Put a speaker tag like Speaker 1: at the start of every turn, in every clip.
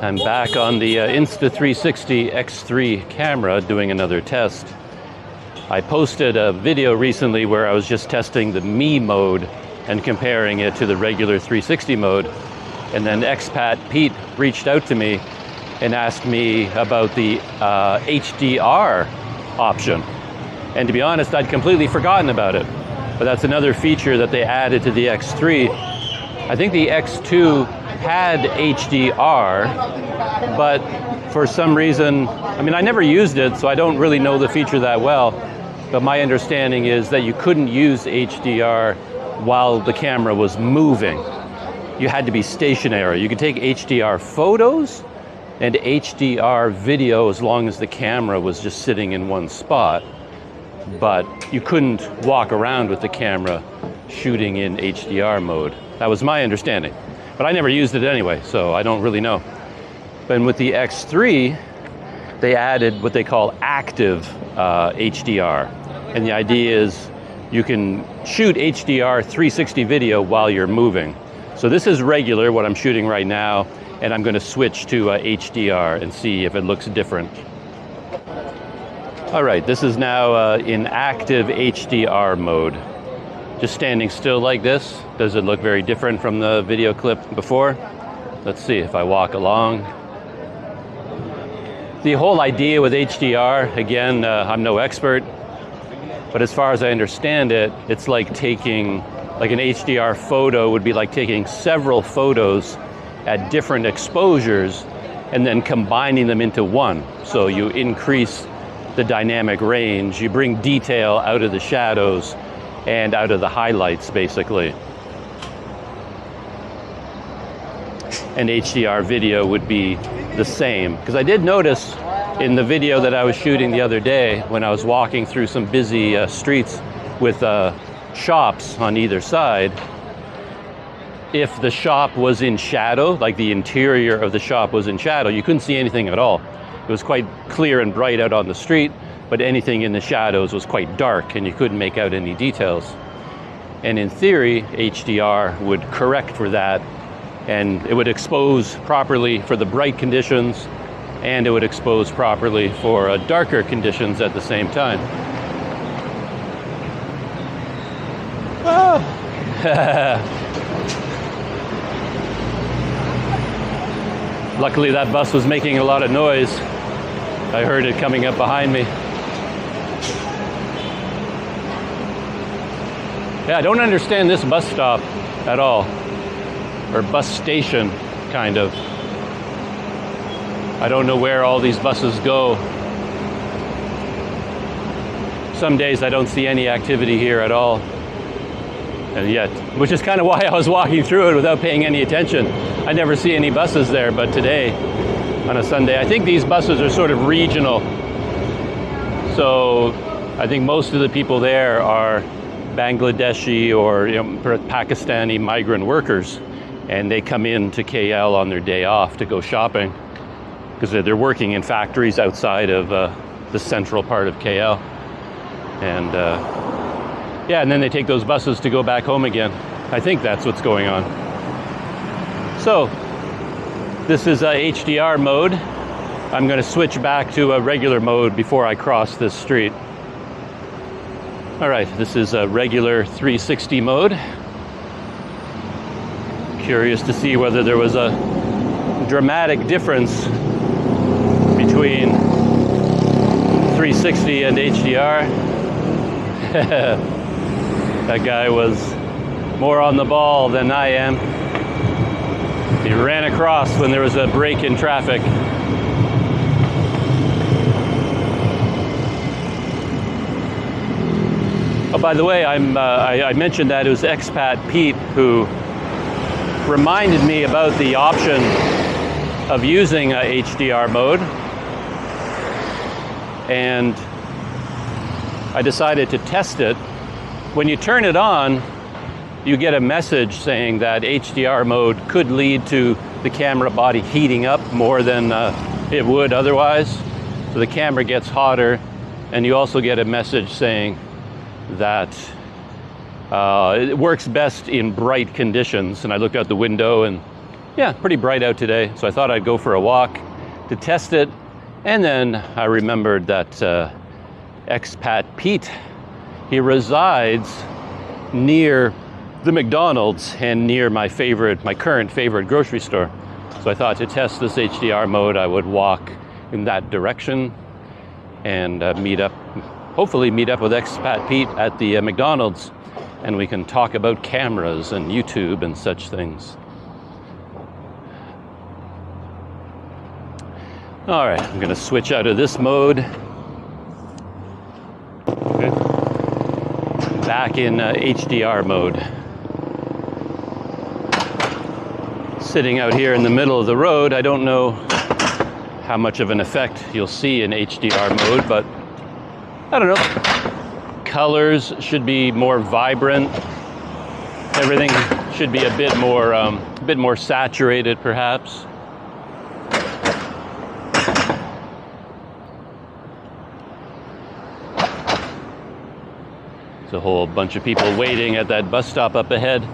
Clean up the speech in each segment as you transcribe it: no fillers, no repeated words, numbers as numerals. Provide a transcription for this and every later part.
Speaker 1: I'm back on the Insta360 X3 camera doing another test. I posted a video recently where I was just testing the Me mode and comparing it to the regular 360 mode. And then expat Pete reached out to me and asked me about the HDR option. And to be honest, I'd completely forgotten about it. But that's another feature that they added to the X3. I think the X2 had HDR, but for some reason, I mean, I never used it, so I don't really know the feature that well. But my understanding is that you couldn't use HDR while the camera was moving. You had to be stationary. You could take HDR photos and HDR video as long as the camera was just sitting in one spot. But you couldn't walk around with the camera shooting in HDR mode. That was my understanding. But I never used it anyway, so I don't really know. But with the X3, they added what they call active HDR. And the idea is you can shoot HDR 360 video while you're moving. So this is regular, what I'm shooting right now, and I'm going to switch to HDR and see if it looks different. All right, this is now in active HDR mode. Just standing still like this. Does it look very different from the video clip before? Let's see if I walk along. The whole idea with HDR, again, I'm no expert, but as far as I understand it, it's like taking, like an HDR photo would be like taking several photos at different exposures and then combining them into one. So you increase the dynamic range, you bring detail out of the shadows and out of the highlights, basically. And HDR video would be the same. Because I did notice in the video that I was shooting the other day, when I was walking through some busy streets with shops on either side, if the shop was in shadow, like the interior of the shop was in shadow, you couldn't see anything at all. It was quite clear and bright out on the street, but anything in the shadows was quite dark and you couldn't make out any details. And in theory, HDR would correct for that, and it would expose properly for the bright conditions, and it would expose properly for darker conditions at the same time. Oh. Luckily that bus was making a lot of noise. I heard it coming up behind me. Yeah, I don't understand this bus stop at all. Or bus station, kind of. I don't know where all these buses go. Some days I don't see any activity here at all. And yet, which is kind of why I was walking through it without paying any attention. I never see any buses there, but today, on a Sunday, I think these buses are sort of regional. So I think most of the people there are Bangladeshi or Pakistani migrant workers, and they come in to KL on their day off to go shopping because they're working in factories outside of the central part of KL. And yeah, and then they take those buses to go back home again. I think that's what's going on. So this is HDR mode. I'm going to switch back to a regular mode before I cross this street. All right, this is a regular 360 mode. Curious to see whether there was a dramatic difference between 360 and HDR. That guy was more on the ball than I am. He ran across when there was a break in traffic. Oh, by the way, I mentioned that it was expat Pete who reminded me about the option of using HDR mode. And I decided to test it. When you turn it on, you get a message saying that HDR mode could lead to the camera body heating up more than it would otherwise. So the camera gets hotter, and you also get a message saying that it works best in bright conditions. And I looked out the window and yeah, pretty bright out today. So I thought I'd go for a walk to test it. And then I remembered that expat Pete, he resides near the McDonald's and near my current favorite grocery store. So I thought to test this HDR mode, I would walk in that direction and hopefully meet up with expat Pete at the McDonald's, and we can talk about cameras and YouTube and such things. All right, I'm gonna switch out of this mode. Okay. Back in HDR mode. Sitting out here in the middle of the road, I don't know how much of an effect you'll see in HDR mode, but I don't know. Colors should be more vibrant. Everything should be a bit more saturated, perhaps. There's a whole bunch of people waiting at that bus stop up ahead,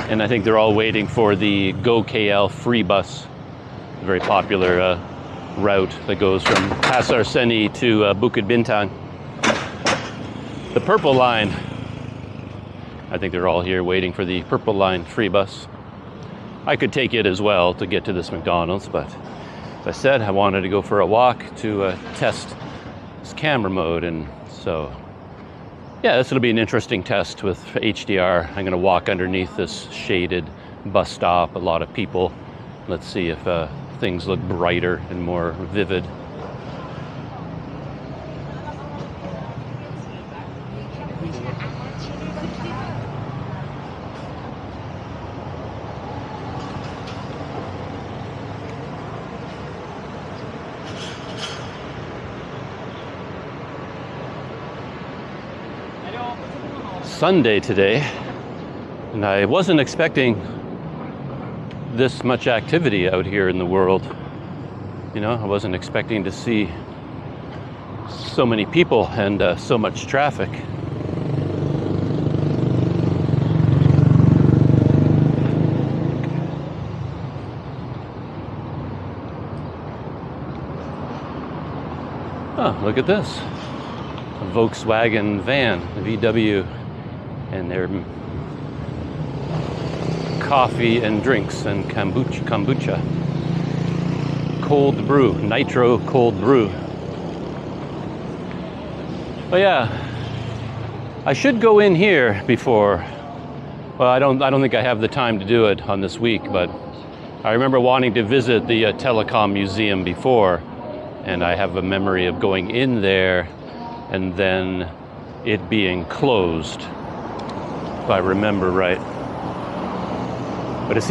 Speaker 1: and I think they're all waiting for the GoKL free bus, a very popular route that goes from Pasar Seni to Bukit Bintang. The Purple Line. I think they're all here waiting for the Purple Line free bus. I could take it as well to get to this McDonald's, but as I said, I wanted to go for a walk to test this camera mode, and so yeah, this will be an interesting test with HDR. I'm going to walk underneath this shaded bus stop, a lot of people. Let's see if things look brighter and more vivid. Sunday today, and I wasn't expecting this much activity out here in the world. You know, I wasn't expecting to see so many people and so much traffic. Oh, look at this. A Volkswagen van, the VW, and their coffee and drinks and kombucha. Cold brew, nitro cold brew. But yeah, I should go in here before. Well, I don't think I have the time to do it on this week, but I remember wanting to visit the telecom museum before, and I have a memory of going in there and then it being closed, if I remember right. But it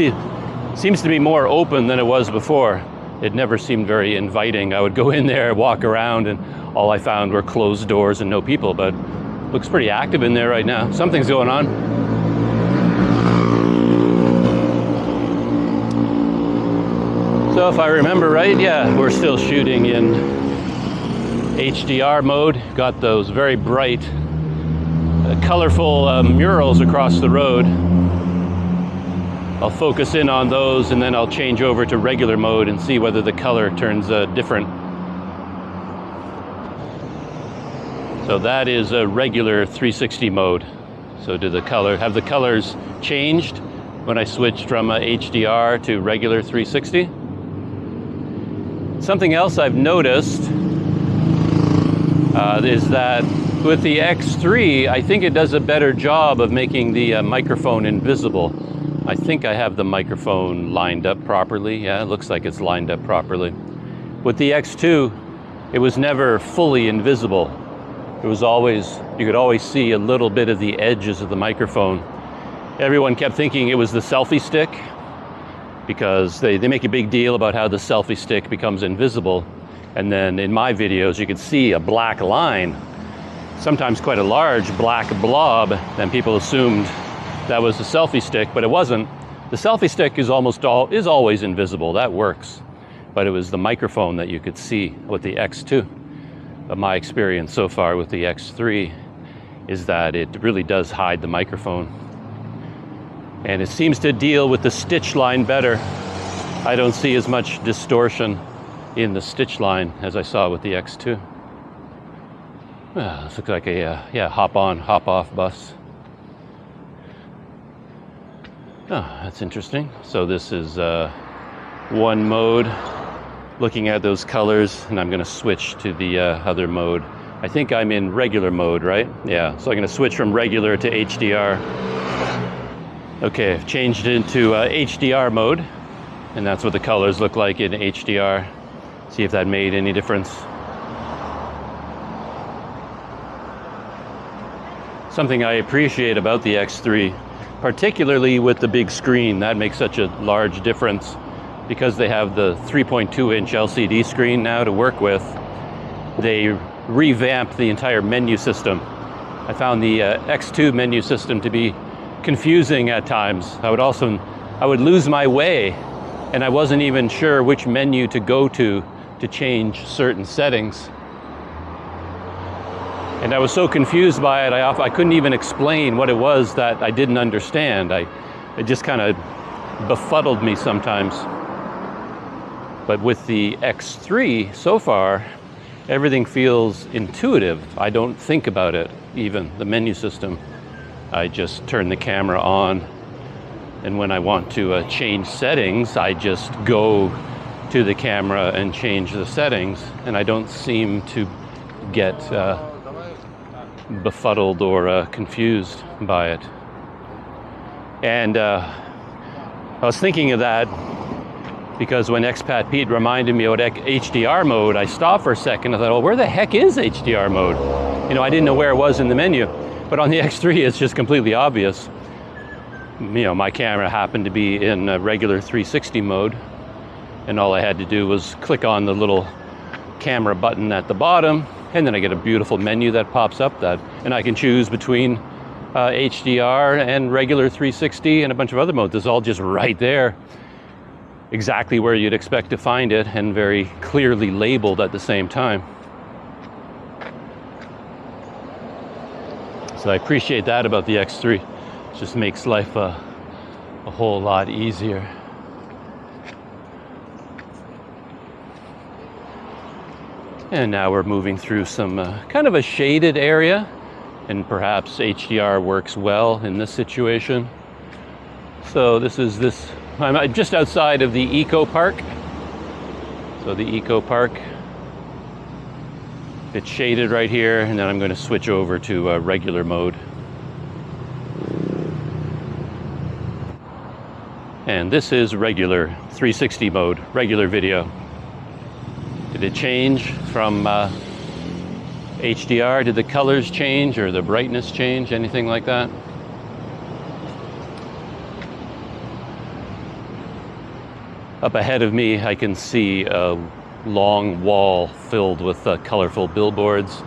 Speaker 1: seems to be more open than it was before. It never seemed very inviting. I would go in there, walk around, and all I found were closed doors and no people, but it looks pretty active in there right now. Something's going on. So if I remember right, yeah, we're still shooting in HDR mode. Got those very bright, colorful murals across the road. I'll focus in on those and then I'll change over to regular mode and see whether the color turns different. So that is a regular 360 mode. So have the colors changed when I switched from HDR to regular 360? Something else I've noticed is that with the X3, I think it does a better job of making the microphone invisible. I think I have the microphone lined up properly. Yeah, it looks like it's lined up properly. With the X2, it was never fully invisible. It was always, you could always see a little bit of the edges of the microphone. Everyone kept thinking it was the selfie stick because they make a big deal about how the selfie stick becomes invisible. And then in my videos, you could see a black line, sometimes quite a large black blob, and people assumed that was the selfie stick, but it wasn't. The selfie stick is always invisible. That works. But it was the microphone that you could see with the X2. But my experience so far with the X3 is that it really does hide the microphone. And it seems to deal with the stitch line better. I don't see as much distortion in the stitch line as I saw with the X2. This looks like a yeah, hop on, hop off bus. Oh, that's interesting. So this is one mode, looking at those colors, and I'm going to switch to the other mode. I think I'm in regular mode, right? Yeah, so I'm going to switch from regular to HDR. Okay, I've changed it into HDR mode, and that's what the colors look like in HDR. See if that made any difference. Something I appreciate about the X3, particularly with the big screen, that makes such a large difference, because they have the 3.2-inch LCD screen now to work with. They revamped the entire menu system. I found the X2 menu system to be confusing at times. I would lose my way, and I wasn't even sure which menu to go to change certain settings. And I was so confused by it, I couldn't even explain what it was that I didn't understand. It just kind of befuddled me sometimes. But with the X3, so far, everything feels intuitive. I don't think about it, even the menu system. I just turn the camera on, and when I want to change settings, I just go to the camera and change the settings, and I don't seem to get befuddled or confused by it. And I was thinking of that because when Expat Pete reminded me about HDR mode, I stopped for a second. I thought, oh, where the heck is HDR mode? You know, I didn't know where it was in the menu. But on the X3, it's just completely obvious. You know, my camera happened to be in regular 360 mode, and all I had to do was click on the little camera button at the bottom, and then I get a beautiful menu that pops up, and I can choose between HDR and regular 360 and a bunch of other modes. It's all just right there, exactly where you'd expect to find it, and very clearly labeled at the same time. So I appreciate that about the X3. It just makes life a whole lot easier. And now we're moving through some kind of a shaded area, and perhaps HDR works well in this situation. So I'm just outside of the Eco Park. So the Eco Park, it's shaded right here, and then I'm going to switch over to regular mode. And this is regular 360 mode, regular video. Did it change from HDR? Did the colors change or the brightness change? Anything like that? Up ahead of me, I can see a long wall filled with colorful billboards.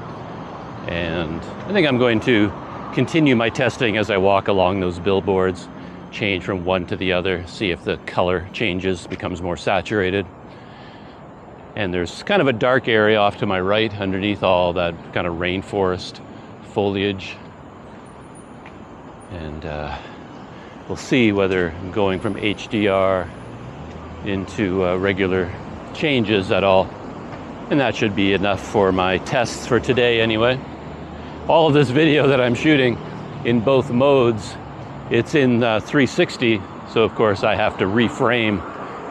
Speaker 1: And I think I'm going to continue my testing as I walk along those billboards, change from one to the other, see if the color changes, becomes more saturated. And there's kind of a dark area off to my right underneath all that kind of rainforest foliage. And we'll see whether going from HDR into regular changes at all. And that should be enough for my tests for today anyway. All of this video that I'm shooting in both modes, it's in 360, so of course I have to reframe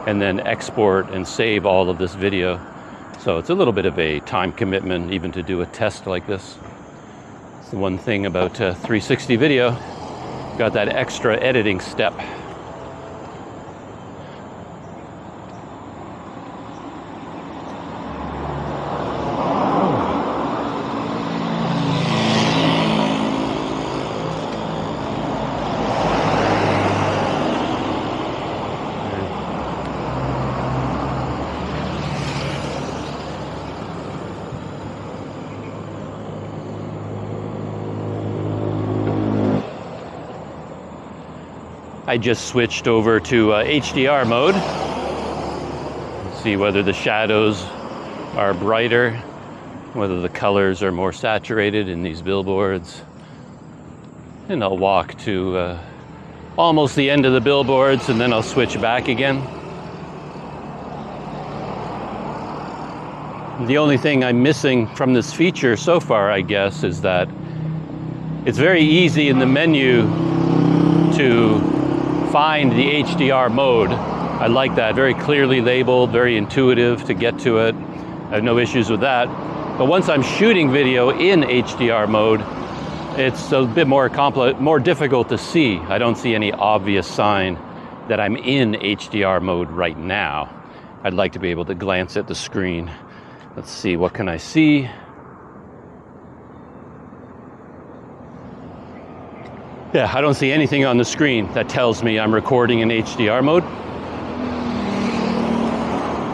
Speaker 1: and then export and save all of this video. So it's a little bit of a time commitment even to do a test like this. It's the one thing about 360 video, got that extra editing step. I just switched over to HDR mode. See whether the shadows are brighter, whether the colors are more saturated in these billboards. And I'll walk to almost the end of the billboards, and then I'll switch back again. The only thing I'm missing from this feature so far, I guess, is that it's very easy in the menu to find the HDR mode. I like that, very clearly labeled, very intuitive to get to it. I have no issues with that. But once I'm shooting video in HDR mode, it's a bit more difficult to see. I don't see any obvious sign that I'm in HDR mode right now. I'd like to be able to glance at the screen. Let's see, what can I see? Yeah, I don't see anything on the screen that tells me I'm recording in HDR mode.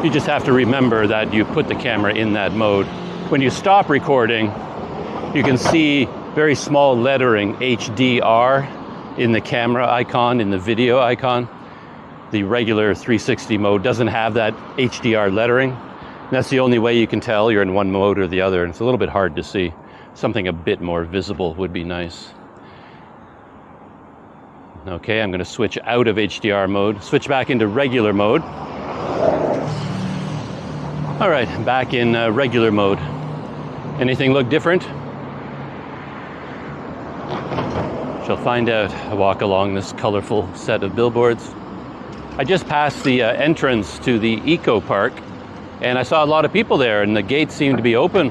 Speaker 1: You just have to remember that you put the camera in that mode. When you stop recording, you can see very small lettering HDR in the camera icon, in the video icon. The regular 360 mode doesn't have that HDR lettering. And that's the only way you can tell you're in one mode or the other. And it's a little bit hard to see. Something a bit more visible would be nice. Okay, I'm going to switch out of HDR mode, switch back into regular mode. All right, back in regular mode. Anything look different? Shall find out. I walk along this colorful set of billboards. I just passed the entrance to the Eco Park, and I saw a lot of people there, and the gates seem to be open.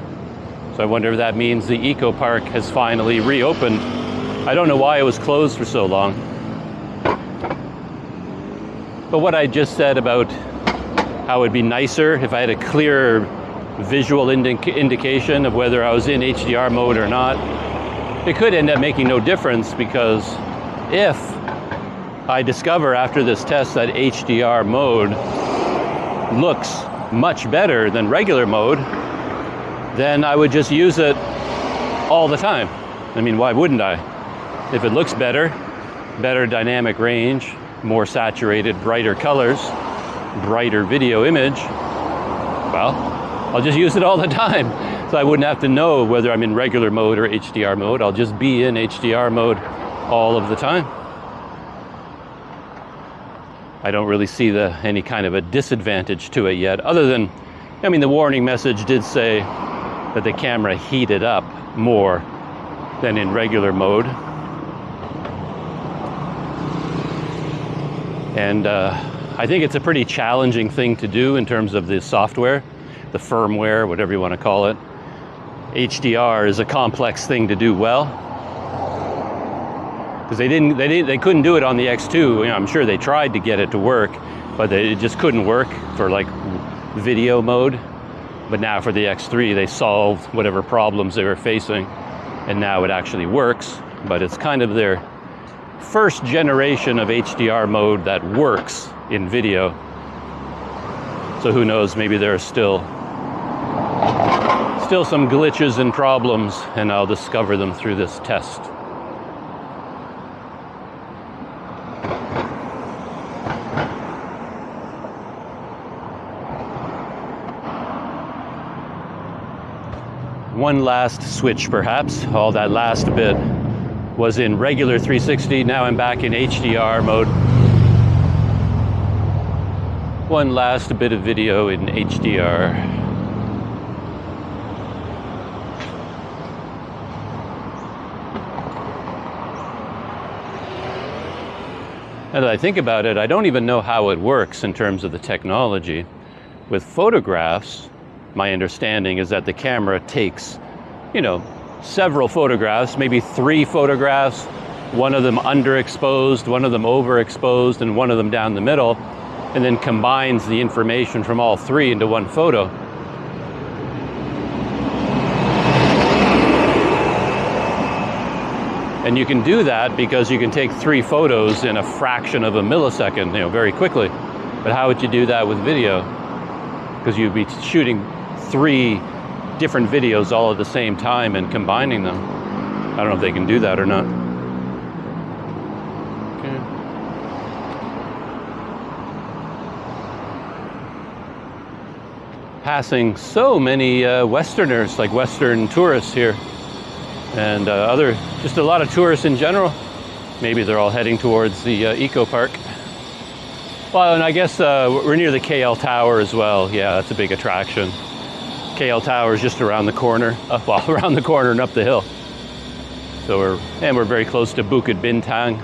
Speaker 1: So I wonder if that means the Eco Park has finally reopened. I don't know why it was closed for so long. But what I just said about how it'd be nicer if I had a clearer visual indication of whether I was in HDR mode or not, it could end up making no difference, because if I discover after this test that HDR mode looks much better than regular mode, then I would just use it all the time. I mean, why wouldn't I? If it looks better, better dynamic range, more saturated, brighter colors, brighter video image, well, I'll just use it all the time. So I wouldn't have to know whether I'm in regular mode or HDR mode. I'll just be in HDR mode all of the time. I don't really see any kind of a disadvantage to it yet, other than, I mean, the warning message did say that the camera heated up more than in regular mode. And I think it's a pretty challenging thing to do in terms of the software, the firmware, whatever you want to call it. HDR is a complex thing to do well, because they couldn't do it on the X2. You know, I'm sure they tried to get it to work, but it just couldn't work for like video mode. But now for the X3, they solved whatever problems they were facing, and now it actually works. But it's kind of their first generation of HDR mode that works in video. So who knows, maybe there are still some glitches and problems, and I'll discover them through this test. One last switch perhaps. All that last bit was in regular 360, now I'm back in HDR mode. One last bit of video in HDR. Now that I think about it, I don't even know how it works in terms of the technology. With photographs, my understanding is that the camera takes, you know, several photographs, maybe 3 photographs, one of them underexposed, one of them overexposed, and one of them down the middle, and then combines the information from all 3 into one photo. And you can do that because you can take 3 photos in a fraction of a millisecond, you know, very quickly. But how would you do that with video? Because you'd be shooting 3 different videos all at the same time and combining them. I don't know if they can do that or not. Okay. Passing so many Westerners, like Western tourists here, and just a lot of tourists in general. Maybe they're all heading towards the Eco Park. Well, and I guess we're near the KL Tower as well. Yeah, that's a big attraction. KL Tower is just around the corner, around the corner and up the hill. So we're very close to Bukit Bintang.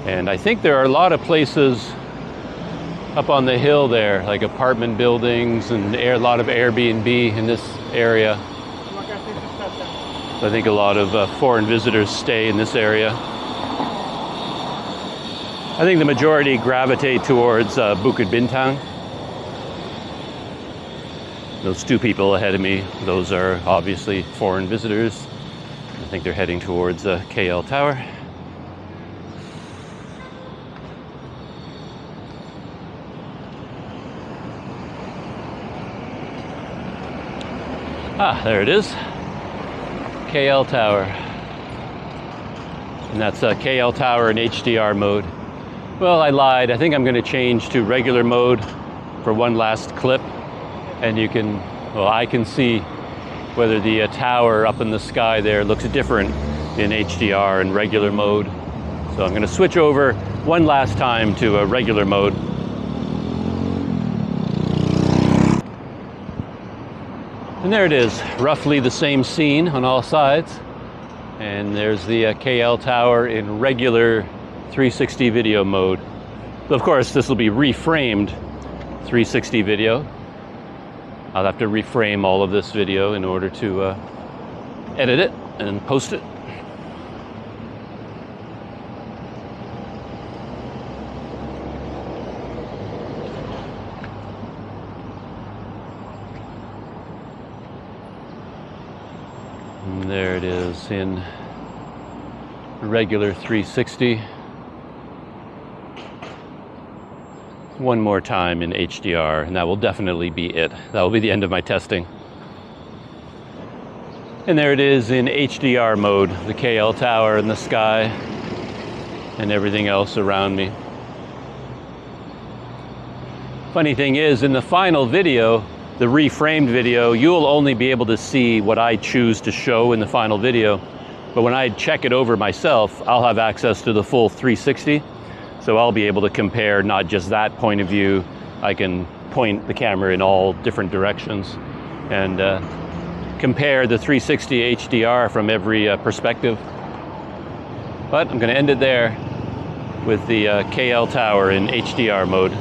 Speaker 1: And I think there are a lot of places up on the hill there, like apartment buildings and a lot of Airbnb in this area. I think a lot of foreign visitors stay in this area. I think the majority gravitate towards Bukit Bintang. Those two people ahead of me, those are obviously foreign visitors. I think they're heading towards KL Tower. Ah, there it is. KL Tower. And that's KL Tower in HDR mode. Well, I lied. I think I'm going to change to regular mode for one last clip. And you can, well, I can see whether the tower up in the sky there looks different in HDR and regular mode. So I'm going to switch over one last time to a regular mode. And there it is, roughly the same scene on all sides. And there's the KL Tower in regular 360 video mode. But of course, this will be reframed 360 video. I'll have to reframe all of this video in order to edit it and post it. And there it is in regular 360. One more time in HDR, and that will definitely be it. That will be the end of my testing. And there it is in HDR mode, the KL Tower in the sky and everything else around me. Funny thing is, in the final video, the reframed video, you'll only be able to see what I choose to show in the final video. But when I check it over myself, I'll have access to the full 360. So I'll be able to compare not just that point of view. I can point the camera in all different directions and compare the 360 HDR from every perspective. But I'm going to end it there with the KL Tower in HDR mode.